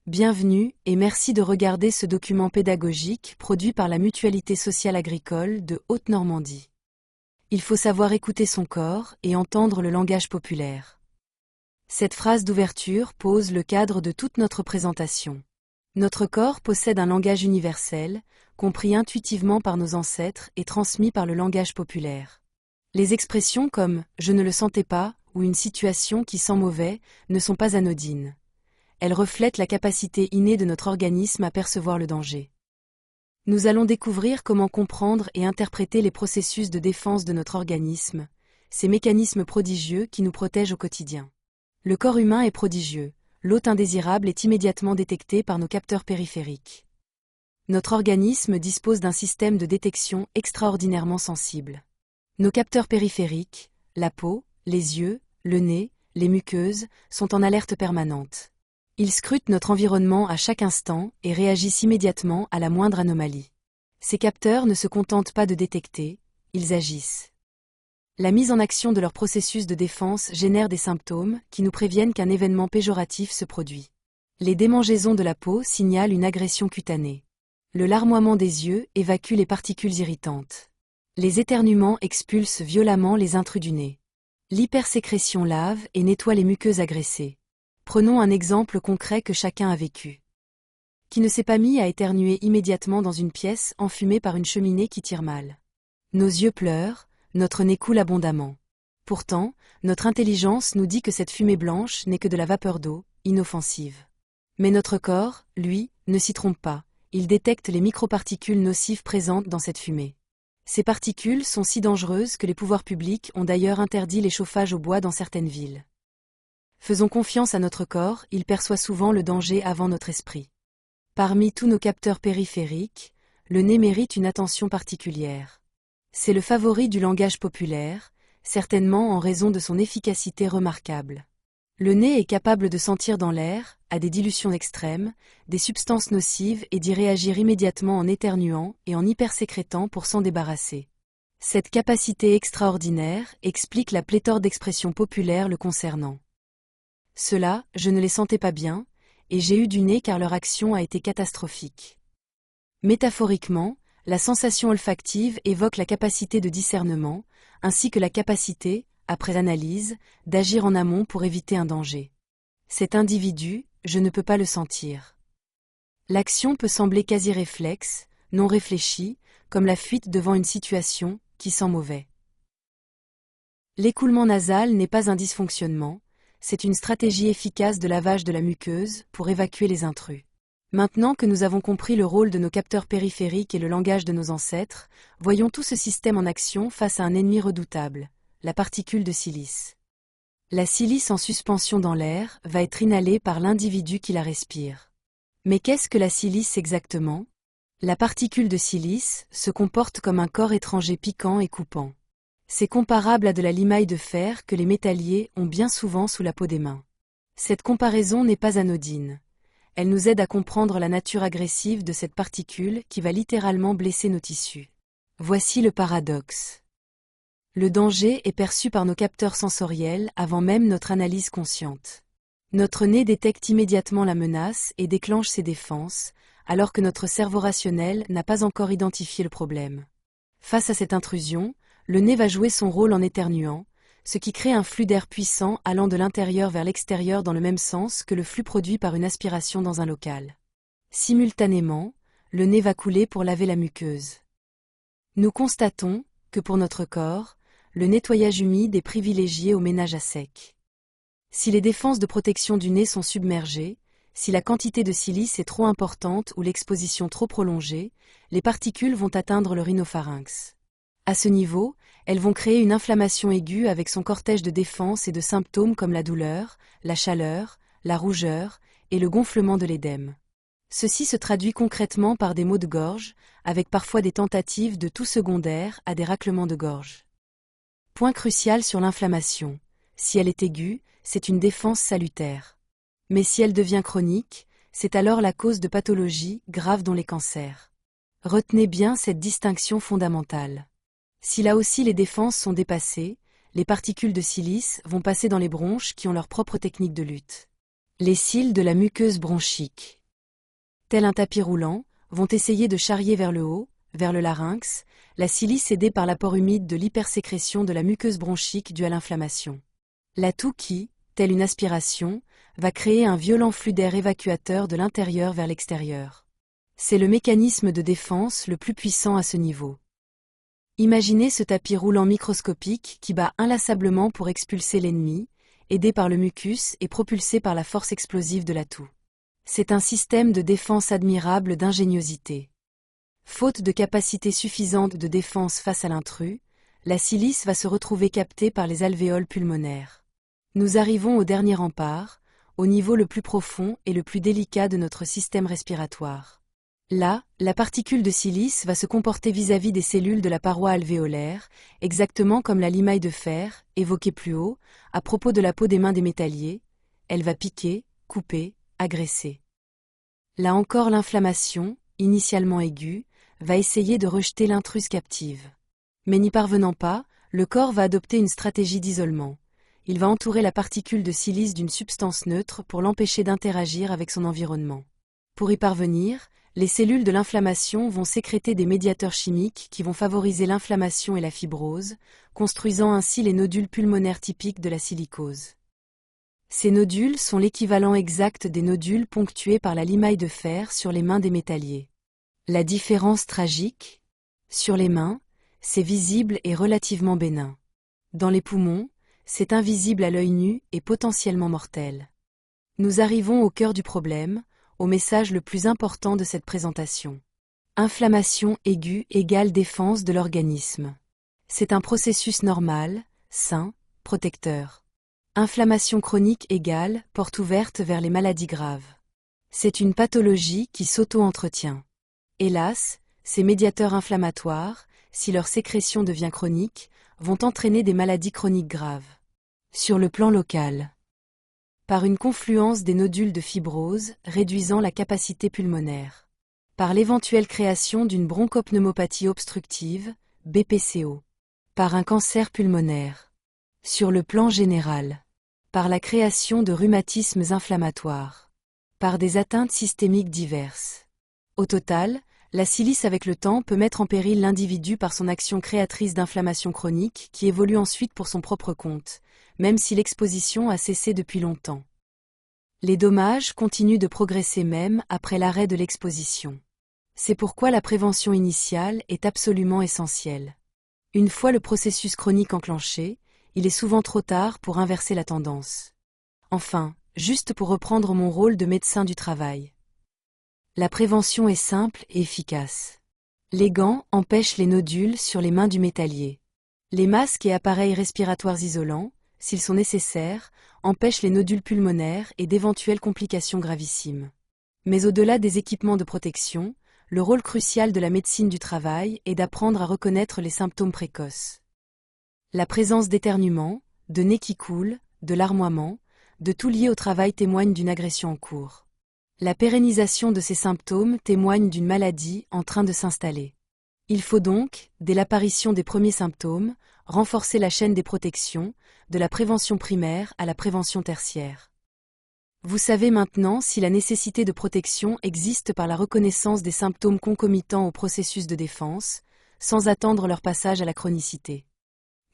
Bienvenue et merci de regarder ce document pédagogique produit par la Mutualité sociale agricole de Haute-Normandie. Il faut savoir écouter son corps et entendre le langage populaire. Cette phrase d'ouverture pose le cadre de toute notre présentation. Notre corps possède un langage universel, compris intuitivement par nos ancêtres et transmis par le langage populaire. Les expressions comme « je ne le sentais pas » ou « une situation qui sent mauvais » ne sont pas anodines. Elles reflètent la capacité innée de notre organisme à percevoir le danger. Nous allons découvrir comment comprendre et interpréter les processus de défense de notre organisme, ces mécanismes prodigieux qui nous protègent au quotidien. Le corps humain est prodigieux, l'hôte indésirable est immédiatement détecté par nos capteurs périphériques. Notre organisme dispose d'un système de détection extraordinairement sensible. Nos capteurs périphériques, la peau, les yeux, le nez, les muqueuses, sont en alerte permanente. Ils scrutent notre environnement à chaque instant et réagissent immédiatement à la moindre anomalie. Ces capteurs ne se contentent pas de détecter, ils agissent. La mise en action de leur processus de défense génère des symptômes qui nous préviennent qu'un événement péjoratif se produit. Les démangeaisons de la peau signalent une agression cutanée. Le larmoiement des yeux évacue les particules irritantes. Les éternuements expulsent violemment les intrus du nez. L'hypersécrétion lave et nettoie les muqueuses agressées. Prenons un exemple concret que chacun a vécu. Qui ne s'est pas mis à éternuer immédiatement dans une pièce enfumée par une cheminée qui tire mal? Nos yeux pleurent, notre nez coule abondamment. Pourtant, notre intelligence nous dit que cette fumée blanche n'est que de la vapeur d'eau, inoffensive. Mais notre corps, lui, ne s'y trompe pas, il détecte les microparticules nocives présentes dans cette fumée. Ces particules sont si dangereuses que les pouvoirs publics ont d'ailleurs interdit les chauffages au bois dans certaines villes. Faisons confiance à notre corps, il perçoit souvent le danger avant notre esprit. Parmi tous nos capteurs périphériques, le nez mérite une attention particulière. C'est le favori du langage populaire, certainement en raison de son efficacité remarquable. Le nez est capable de sentir dans l'air, à des dilutions extrêmes, des substances nocives et d'y réagir immédiatement en éternuant et en hypersécrétant pour s'en débarrasser. Cette capacité extraordinaire explique la pléthore d'expressions populaires le concernant. Ceux-là, je ne les sentais pas bien, et j'ai eu du nez car leur action a été catastrophique. Métaphoriquement, la sensation olfactive évoque la capacité de discernement, ainsi que la capacité, après analyse, d'agir en amont pour éviter un danger. Cet individu, je ne peux pas le sentir. L'action peut sembler quasi réflexe, non réfléchie, comme la fuite devant une situation qui sent mauvais. L'écoulement nasal n'est pas un dysfonctionnement, c'est une stratégie efficace de lavage de la muqueuse pour évacuer les intrus. Maintenant que nous avons compris le rôle de nos capteurs périphériques et le langage de nos ancêtres, voyons tout ce système en action face à un ennemi redoutable, la particule de silice. La silice en suspension dans l'air va être inhalée par l'individu qui la respire. Mais qu'est-ce que la silice exactement? La particule de silice se comporte comme un corps étranger piquant et coupant. C'est comparable à de la limaille de fer que les métalliers ont bien souvent sous la peau des mains. Cette comparaison n'est pas anodine. Elle nous aide à comprendre la nature agressive de cette particule qui va littéralement blesser nos tissus. Voici le paradoxe. Le danger est perçu par nos capteurs sensoriels avant même notre analyse consciente. Notre nez détecte immédiatement la menace et déclenche ses défenses, alors que notre cerveau rationnel n'a pas encore identifié le problème. Face à cette intrusion, le nez va jouer son rôle en éternuant, ce qui crée un flux d'air puissant allant de l'intérieur vers l'extérieur dans le même sens que le flux produit par une aspiration dans un local. Simultanément, le nez va couler pour laver la muqueuse. Nous constatons que pour notre corps, le nettoyage humide est privilégié au ménage à sec. Si les défenses de protection du nez sont submergées, si la quantité de silice est trop importante ou l'exposition trop prolongée, les particules vont atteindre le rhinopharynx. À ce niveau, elles vont créer une inflammation aiguë avec son cortège de défenses et de symptômes comme la douleur, la chaleur, la rougeur et le gonflement de l'édème. Ceci se traduit concrètement par des maux de gorge, avec parfois des tentatives de toux secondaires à des raclements de gorge. Point crucial sur l'inflammation. Si elle est aiguë, c'est une défense salutaire. Mais si elle devient chronique, c'est alors la cause de pathologies graves dont les cancers. Retenez bien cette distinction fondamentale. Si là aussi les défenses sont dépassées, les particules de silice vont passer dans les bronches qui ont leur propre technique de lutte. Les cils de la muqueuse bronchique. Tel un tapis roulant, vont essayer de charrier vers le haut, vers le larynx, la silice aidée par l'apport humide de l'hypersécrétion de la muqueuse bronchique due à l'inflammation. La toux qui, telle une aspiration, va créer un violent flux d'air évacuateur de l'intérieur vers l'extérieur. C'est le mécanisme de défense le plus puissant à ce niveau. Imaginez ce tapis roulant microscopique qui bat inlassablement pour expulser l'ennemi, aidé par le mucus et propulsé par la force explosive de la toux. C'est un système de défense admirable d'ingéniosité. Faute de capacité suffisante de défense face à l'intrus, la silice va se retrouver captée par les alvéoles pulmonaires. Nous arrivons au dernier rempart, au niveau le plus profond et le plus délicat de notre système respiratoire. Là, la particule de silice va se comporter vis-à-vis des cellules de la paroi alvéolaire, exactement comme la limaille de fer, évoquée plus haut, à propos de la peau des mains des métalliers. Elle va piquer, couper, agresser. Là encore l'inflammation, initialement aiguë, va essayer de rejeter l'intruse captive. Mais n'y parvenant pas, le corps va adopter une stratégie d'isolement. Il va entourer la particule de silice d'une substance neutre pour l'empêcher d'interagir avec son environnement. Pour y parvenir, les cellules de l'inflammation vont sécréter des médiateurs chimiques qui vont favoriser l'inflammation et la fibrose, construisant ainsi les nodules pulmonaires typiques de la silicose. Ces nodules sont l'équivalent exact des nodules ponctués par la limaille de fer sur les mains des métalliers. La différence tragique ? Sur les mains, c'est visible et relativement bénin. Dans les poumons, c'est invisible à l'œil nu et potentiellement mortel. Nous arrivons au cœur du problème, au message le plus important de cette présentation. Inflammation aiguë égale défense de l'organisme. C'est un processus normal, sain, protecteur. Inflammation chronique égale porte ouverte vers les maladies graves. C'est une pathologie qui s'auto-entretient. Hélas, ces médiateurs inflammatoires, si leur sécrétion devient chronique, vont entraîner des maladies chroniques graves. Sur le plan local. Par une confluence des nodules de fibrose réduisant la capacité pulmonaire. Par l'éventuelle création d'une bronchopneumopathie obstructive, BPCO. Par un cancer pulmonaire. Sur le plan général. Par la création de rhumatismes inflammatoires. Par des atteintes systémiques diverses. Au total, la silice avec le temps peut mettre en péril l'individu par son action créatrice d'inflammation chronique qui évolue ensuite pour son propre compte, même si l'exposition a cessé depuis longtemps. Les dommages continuent de progresser même après l'arrêt de l'exposition. C'est pourquoi la prévention initiale est absolument essentielle. Une fois le processus chronique enclenché, il est souvent trop tard pour inverser la tendance. Enfin, juste pour reprendre mon rôle de médecin du travail. La prévention est simple et efficace. Les gants empêchent les nodules sur les mains du métallier. Les masques et appareils respiratoires isolants, s'ils sont nécessaires, empêchent les nodules pulmonaires et d'éventuelles complications gravissimes. Mais au-delà des équipements de protection, le rôle crucial de la médecine du travail est d'apprendre à reconnaître les symptômes précoces. La présence d'éternuements, de nez qui coule, de larmoiement, de tout lié au travail témoigne d'une agression en cours. La pérennisation de ces symptômes témoigne d'une maladie en train de s'installer. Il faut donc, dès l'apparition des premiers symptômes, renforcer la chaîne des protections, de la prévention primaire à la prévention tertiaire. Vous savez maintenant si la nécessité de protection existe par la reconnaissance des symptômes concomitants au processus de défense, sans attendre leur passage à la chronicité.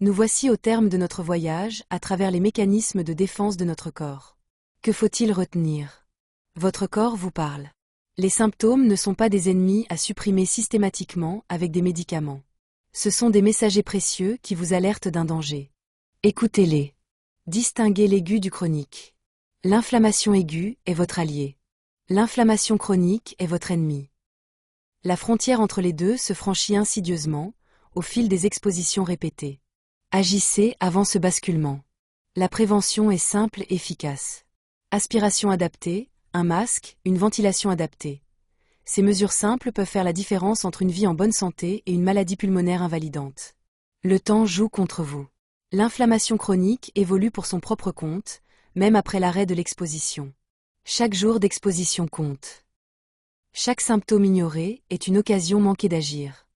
Nous voici au terme de notre voyage à travers les mécanismes de défense de notre corps. Que faut-il retenir ? Votre corps vous parle. Les symptômes ne sont pas des ennemis à supprimer systématiquement avec des médicaments. Ce sont des messagers précieux qui vous alertent d'un danger. Écoutez-les. Distinguez l'aigu du chronique. L'inflammation aiguë est votre allié. L'inflammation chronique est votre ennemi. La frontière entre les deux se franchit insidieusement, au fil des expositions répétées. Agissez avant ce basculement. La prévention est simple et efficace. Aspiration adaptée, un masque, une ventilation adaptée. Ces mesures simples peuvent faire la différence entre une vie en bonne santé et une maladie pulmonaire invalidante. Le temps joue contre vous. L'inflammation chronique évolue pour son propre compte, même après l'arrêt de l'exposition. Chaque jour d'exposition compte. Chaque symptôme ignoré est une occasion manquée d'agir.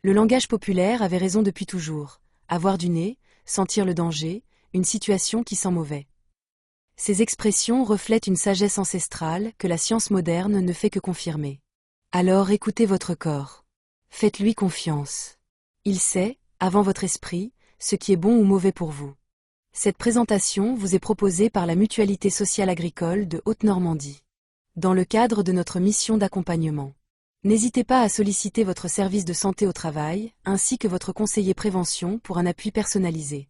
Le langage populaire avait raison depuis toujours. Avoir du nez, sentir le danger, une situation qui sent mauvais. Ces expressions reflètent une sagesse ancestrale que la science moderne ne fait que confirmer. Alors écoutez votre corps. Faites-lui confiance. Il sait, avant votre esprit, ce qui est bon ou mauvais pour vous. Cette présentation vous est proposée par la Mutualité sociale agricole de Haute-Normandie, dans le cadre de notre mission d'accompagnement. N'hésitez pas à solliciter votre service de santé au travail, ainsi que votre conseiller prévention pour un appui personnalisé.